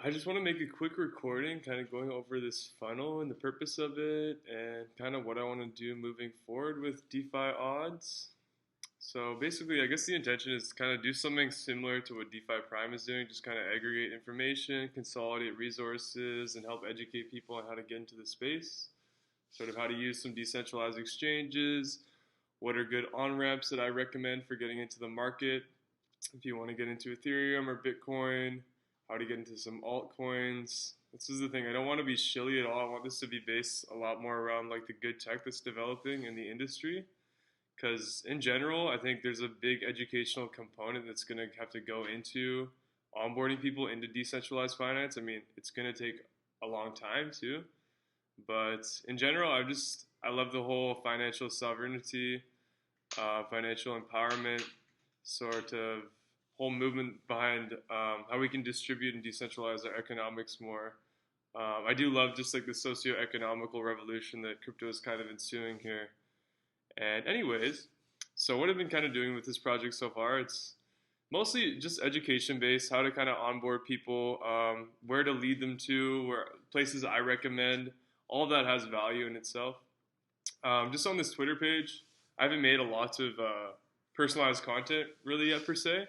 I just want to make a quick recording, kind of going over this funnel and the purpose of it, and kind of what I want to do moving forward with DeFi Odds. So basically, I guess the intention is to kind of do something similar to what DeFi Prime is doing, just kind of aggregate information, consolidate resources, and help educate people on how to get into the space. Sort of how to use some decentralized exchanges, what are good on-ramps that I recommend for getting into the market, if you want to get into Ethereum or Bitcoin, how to get into some altcoins. This is the thing, I don't want to be shilly at all. I want this to be based a lot more around like the good tech that's developing in the industry. Because in general, I think there's a big educational component that's going to have to go into onboarding people into decentralized finance. I mean, it's going to take a long time too. But in general, I love the whole financial sovereignty, financial empowerment sort of whole movement behind how we can distribute and decentralize our economics more. I do love just like the socio-economical revolution that crypto is kind of ensuing here. And anyways, so what I've been kind of doing with this project so far, it's mostly just education based, how to kind of onboard people, where to lead them to, where places I recommend. All of that has value in itself. Just on this Twitter page, I haven't made a lot of personalized content really yet per se,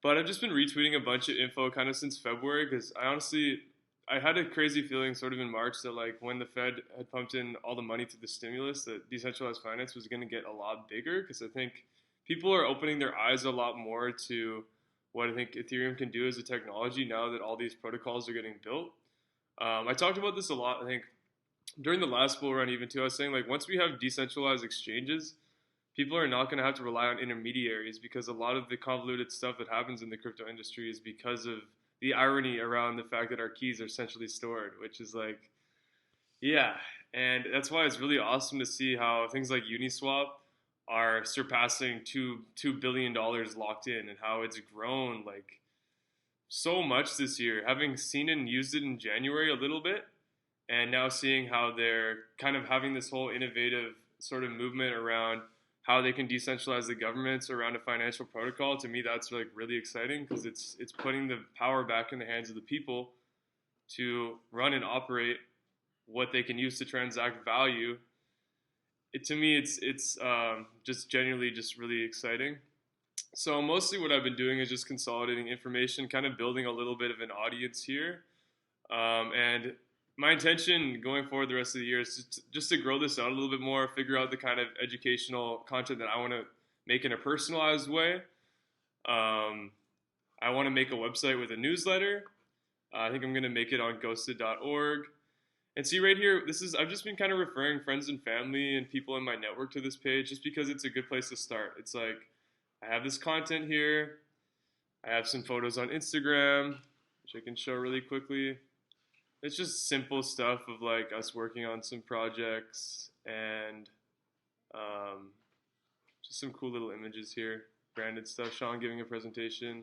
but I've just been retweeting a bunch of info kind of since February because I had a crazy feeling sort of in March that like when the Fed had pumped in all the money to the stimulus, that decentralized finance was going to get a lot bigger because I think people are opening their eyes a lot more to what I think Ethereum can do as a technology now that all these protocols are getting built. I talked about this a lot, I think, during the last bull run even too. I was saying like once we have decentralized exchanges, people are not going to have to rely on intermediaries because a lot of the convoluted stuff that happens in the crypto industry is because of the irony around the fact that our keys are centrally stored, which is like, yeah. And that's why it's really awesome to see how things like Uniswap are surpassing $2 billion locked in and how it's grown like so much this year. Having seen and used it in January a little bit, and now seeing how they're kind of having this whole innovative sort of movement around how they can decentralize the governments around a financial protocol, to me that's like really exciting because it's putting the power back in the hands of the people to run and operate what they can use to transact value. To me it's just genuinely just really exciting. So mostly what I've been doing is just consolidating information, kind of building a little bit of an audience here, and my intention going forward the rest of the year is just to grow this out a little bit more, figure out the kind of educational content that I want to make in a personalized way. I want to make a website with a newsletter. I think I'm going to make it on ghosted.org. And see right here, I've just been kind of referring friends and family and people in my network to this page just because it's a good place to start. It's like, I have this content here. I have some photos on Instagram, which I can show really quickly. It's just simple stuff of like us working on some projects and just some cool little images here, branded stuff. Sean giving a presentation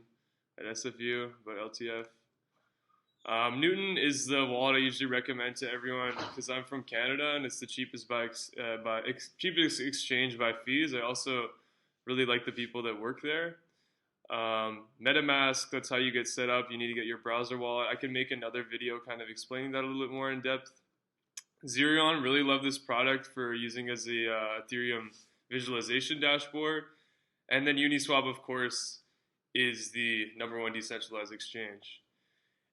at SFU about LTF. Newton is the wallet I usually recommend to everyone because I'm from Canada and it's the cheapest cheapest exchange by fees. I also really like the people that work there. MetaMask, that's how you get set up. You need to get your browser wallet. I can make another video kind of explaining that a little bit more in depth. Zerion, really love this product for using as a Ethereum visualization dashboard. And then Uniswap, of course, is the #1 decentralized exchange.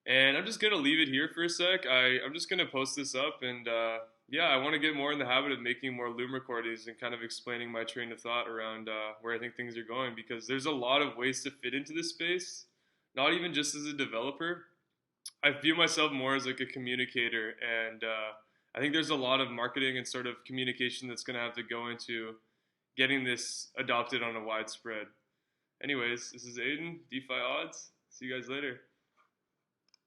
And I'm just going to leave it here for a sec. I'm just going to post this up and yeah, I want to get more in the habit of making more Loom recordings and kind of explaining my train of thought around where I think things are going because there's a lot of ways to fit into this space, not even just as a developer. I view myself more as like a communicator and I think there's a lot of marketing and sort of communication that's going to have to go into getting this adopted on a widespread. Anyways, this is Aiden, DeFi Odds. See you guys later.